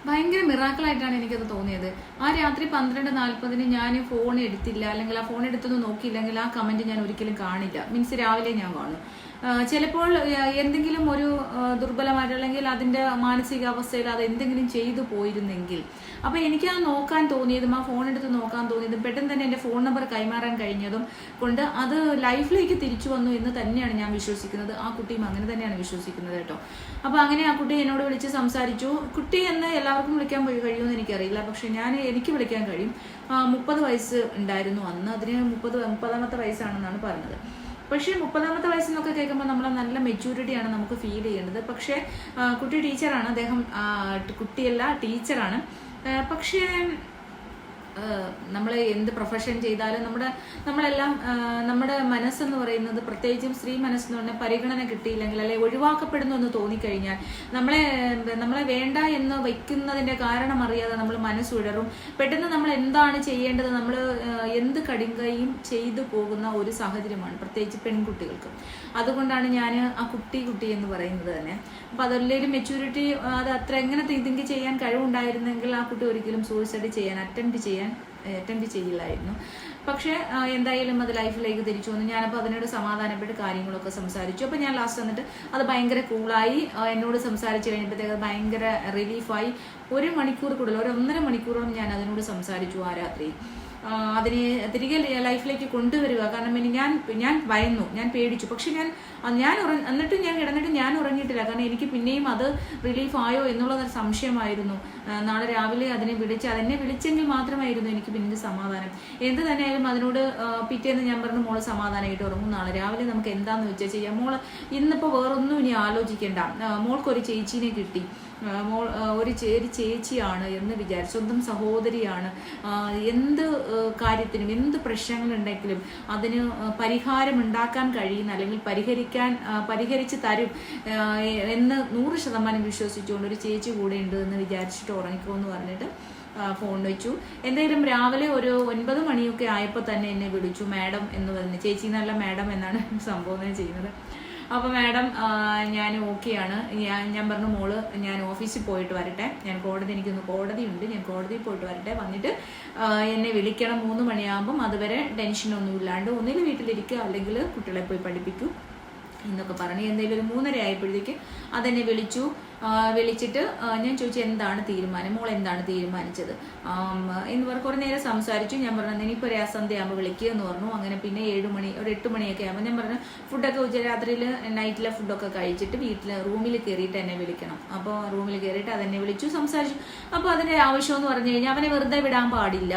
ഭയങ്കര മിറാക്കിളായിട്ടാണ് എനിക്കത് തോന്നിയത്. ആ രാത്രി 12:40 ഞാൻ ഫോൺ എടുത്തില്ല, അല്ലെങ്കിൽ ആ ഫോൺ എടുത്തൊന്നും നോക്കിയില്ലെങ്കിൽ ആ കമന്റ് ഞാൻ ഒരിക്കലും കാണില്ല. മീൻസ് രാവിലെ ഞാൻ കാണും. ചിലപ്പോൾ എന്തെങ്കിലും ഒരു ദുർബലമായിട്ടുള്ളെങ്കിൽ അതിൻ്റെ മാനസികാവസ്ഥയിൽ അത് എന്തെങ്കിലും ചെയ്തു പോയിരുന്നെങ്കിൽ, അപ്പോൾ എനിക്ക് ആ നോക്കാൻ തോന്നിയതും ആ ഫോൺ എടുത്ത് നോക്കാൻ തോന്നിയതും പെട്ടെന്ന് തന്നെ എൻ്റെ ഫോൺ നമ്പർ കൈമാറാൻ കഴിഞ്ഞതും കൊണ്ട് അത് ലൈഫിലേക്ക് തിരിച്ചു വന്നു എന്ന് തന്നെയാണ് ഞാൻ വിശ്വസിക്കുന്നത്. ആ കുട്ടിയും അങ്ങനെ തന്നെയാണ് വിശ്വസിക്കുന്നത് കേട്ടോ. അപ്പോൾ അങ്ങനെ ആ കുട്ടി എന്നോട് വിളിച്ച് സംസാരിച്ചു. കുട്ടി എന്ന് എല്ലാവർക്കും വിളിക്കാൻ കഴിയുമെന്ന് എനിക്കറിയില്ല, പക്ഷെ എനിക്ക് വിളിക്കാൻ കഴിയും. 30 വയസ്സ് ഉണ്ടായിരുന്നു അന്ന്. അതിന് 30ാമത്തെ വയസ്സാണെന്നാണ് പറഞ്ഞത്. പക്ഷേ 30ാമത്തെ വയസ്സെന്നൊക്കെ കേൾക്കുമ്പോൾ നമ്മൾ നല്ല മെച്യൂരിറ്റിയാണ് നമുക്ക് ഫീൽ ചെയ്യേണ്ടത്. പക്ഷേ കുട്ടി ടീച്ചറാണ്, അദ്ദേഹം കുട്ടിയല്ല ടീച്ചറാണ്. പക്ഷേ നമ്മൾ എന്ത് പ്രൊഫഷൻ ചെയ്താലും നമ്മളെല്ലാം നമ്മുടെ മനസ്സെന്ന് പറയുന്നത്, പ്രത്യേകിച്ചും സ്ത്രീ മനസ്സെന്ന് പറഞ്ഞാൽ പരിഗണന കിട്ടിയില്ലെങ്കിൽ അല്ലെങ്കിൽ ഒഴിവാക്കപ്പെടുന്നു എന്ന് തോന്നിക്കഴിഞ്ഞാൽ നമ്മളെ വേണ്ട എന്ന് വയ്ക്കുന്നതിൻ്റെ കാരണം അറിയാതെ നമ്മൾ മനസ്സുഴറും. പെട്ടെന്ന് നമ്മൾ എന്താണ് ചെയ്യേണ്ടത്, നമ്മൾ എന്ത് കടുങ്കയും ചെയ്തു പോകുന്ന ഒരു സാഹചര്യമാണ് പ്രത്യേകിച്ച് പെൺകുട്ടികൾക്ക്. അതുകൊണ്ടാണ് ഞാൻ ആ കുട്ടി എന്ന് പറയുന്നത് തന്നെ. അപ്പോൾ അതല്ലൊരു മെച്യൂരിറ്റി, അത് അത്ര എങ്ങനെ തിങ്ക് ചെയ്യാൻ കഴിവുണ്ടായിരുന്നെങ്കിൽ ആ കുട്ടി ഒരിക്കലും സൂയിസൈഡ് ചെയ്യാൻ അറ്റംപ്റ്റ് ചെയ്യില്ലായിരുന്നു. പക്ഷേ എന്തായാലും അത് ലൈഫിലേക്ക് തിരിച്ചു വന്നു. ഞാനപ്പോൾ അതിനോട് സമാധാനപ്പെട്ട് കാര്യങ്ങളൊക്കെ സംസാരിച്ചു. അപ്പോൾ ഞാൻ ലാസ്റ്റ് വന്നിട്ട് അത് ഭയങ്കര കൂളായി. എന്നോട് സംസാരിച്ച് കഴിഞ്ഞപ്പോഴത്തേക്ക് അത് ഭയങ്കര റിലീഫായി. 1 മണിക്കൂർ കൂടുതൽ, 1.5 മണിക്കൂറോളം ഞാൻ അതിനോട് സംസാരിച്ചു ആ രാത്രി. അതിനെ തിരികെ ലൈഫിലേക്ക് കൊണ്ടുവരിക. കാരണം ഞാൻ ഭയന്നു, ഞാൻ പേടിച്ചു. പക്ഷെ എന്നിട്ടും ഞാൻ കിടന്നിട്ട് ഞാൻ ഉറങ്ങിയിട്ടില്ല. കാരണം എനിക്ക് പിന്നെയും അത് റിലീഫ് ആയോ എന്നുള്ളത് സംശയമായിരുന്നു. നാളെ രാവിലെ അതെന്നെ വിളിച്ചെങ്കിൽ മാത്രമായിരുന്നു എനിക്ക് പിന്നീട് സമാധാനം. എന്ത് തന്നെയായാലും അതിനോട് പിറ്റേന്ന് ഞാൻ പറഞ്ഞു, മോള് സമാധാനമായിട്ട് ഉറങ്ങും, നാളെ രാവിലെ നമുക്ക് എന്താന്ന് വെച്ചാൽ ചെയ്യാം. മോള് ഇന്നിപ്പോൾ വേറൊന്നും ഇനി ആലോചിക്കേണ്ട. മോൾക്കൊരു ചേച്ചീനെ കിട്ടി, ഒരു ചേച്ചിയാണ് എന്ന് വിചാരിച്ചു, സ്വന്തം സഹോദരിയാണ്. എന്ത് കാര്യത്തിനും എന്ത് പ്രശ്നങ്ങളുണ്ടെങ്കിലും അതിന് പരിഹാരം ഉണ്ടാക്കാൻ കഴിയുന്ന, അല്ലെങ്കിൽ പരിഹരിച്ച് തരും എന്ന് 100% വിശ്വസിച്ചുകൊണ്ട് ഒരു ചേച്ചി കൂടെ ഉണ്ട് എന്ന് വിചാരിച്ചിട്ട് ഉറങ്ങിക്കോ എന്ന് പറഞ്ഞിട്ട് ഫോൺ വെച്ചു. എന്തായാലും രാവിലെ ഒരു 9 മണിയൊക്കെ ആയപ്പോൾ തന്നെ എന്നെ വിളിച്ചു. മാഡം എന്ന് പറഞ്ഞു, ചേച്ചി എന്നല്ല മാഡം എന്നാണ് സംബോധന ചെയ്യുന്നത്. അപ്പോൾ മാഡം ഞാൻ ഓക്കെയാണ്. ഞാൻ പറഞ്ഞു, മോള് ഞാൻ ഓഫീസിൽ പോയിട്ട് വരട്ടെ, എനിക്കൊന്ന് കോടതിയുണ്ട്, ഞാൻ കോടതിയിൽ പോയിട്ട് വരട്ടെ, വന്നിട്ട് എന്നെ വിളിക്കണം 3 മണിയാകുമ്പം. അതുവരെ ടെൻഷനൊന്നും ഇല്ലാണ്ട് ഒന്നിൽ വീട്ടിലിരിക്കുക, അല്ലെങ്കിൽ കുട്ടികളെ പോയി പഠിപ്പിക്കൂ എന്നൊക്കെ പറഞ്ഞു. എന്തെങ്കിലും ഒരു 3:30 ആയപ്പോഴത്തേക്ക് അതെന്നെ വിളിച്ചിട്ട് ഞാൻ ചോദിച്ചു, എന്താണ് തീരുമാനം, മോൾ എന്താണ് തീരുമാനിച്ചത് എന്ന് പറഞ്ഞ് കുറേ നേരം സംസാരിച്ചു. ഞാൻ പറഞ്ഞു, ഇനിയിപ്പോൾ ഒരു സന്ധ്യയാകുമ്പോൾ വിളിക്കുക എന്ന് പറഞ്ഞു. അങ്ങനെ പിന്നെ 7 മണി, ഒരു 8 മണിയൊക്കെ ആകുമ്പോൾ ഞാൻ പറഞ്ഞു, ഫുഡൊക്കെ രാത്രിയിൽ നൈറ്റിലെ ഫുഡൊക്കെ കഴിച്ചിട്ട് റൂമിൽ കയറിയിട്ട് എന്നെ വിളിക്കണം. അപ്പോൾ റൂമിൽ കയറിയിട്ട് അതെന്നെ വിളിച്ചു, സംസാരിച്ചു. അപ്പോൾ അതിൻ്റെ ആവശ്യമെന്ന് പറഞ്ഞു കഴിഞ്ഞാൽ അവനെ വെറുതെ വിടാൻ പാടില്ല,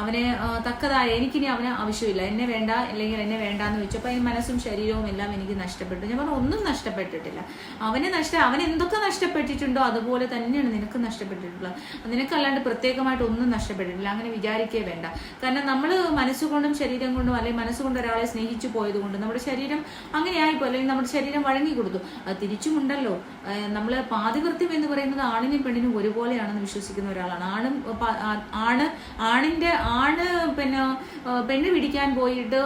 അവനെ തക്കതായ എനിക്കിനി അവന് ആവശ്യമില്ല, എന്നെ വേണ്ട അല്ലെങ്കിൽ എന്നെ വേണ്ടാന്ന് വെച്ചപ്പോൾ അതിന് മനസ്സും ശരീരവും എല്ലാം എനിക്ക് നഷ്ടപ്പെട്ടു. ഞാൻ പറഞ്ഞു, ഒന്നും നഷ്ടപ്പെട്ടിട്ടില്ല. അവൻ എന്തൊക്കെ നഷ്ടപ്പെട്ടിട്ടുണ്ടോ അതുപോലെ തന്നെയാണ് നിനക്ക് നഷ്ടപ്പെട്ടിട്ടുള്ളത്. നിനക്കല്ലാണ്ട് പ്രത്യേകമായിട്ട് ഒന്നും നഷ്ടപ്പെട്ടിട്ടില്ല, അങ്ങനെ വിചാരിക്കേ വേണ്ട. കാരണം നമ്മൾ മനസ്സുകൊണ്ടും ശരീരം കൊണ്ടും അല്ലെങ്കിൽ മനസ്സുകൊണ്ട് ഒരാളെ സ്നേഹിച്ചു പോയതുകൊണ്ട് നമ്മുടെ ശരീരം അങ്ങനെ ആയിപ്പോ, അല്ലെങ്കിൽ നമ്മുടെ ശരീരം വഴങ്ങി കൊടുത്തു. അത് തിരിച്ചുമുണ്ടല്ലോ. നമ്മൾ പാതിവൃത്യം എന്ന് പറയുന്നത് ആണിനും പെണ്ണിനും ഒരുപോലെയാണെന്ന് വിശ്വസിക്കുന്ന ഒരാളാണ്. ആണ് പെണ്ണ് പിടിക്കാൻ പോയിട്ട്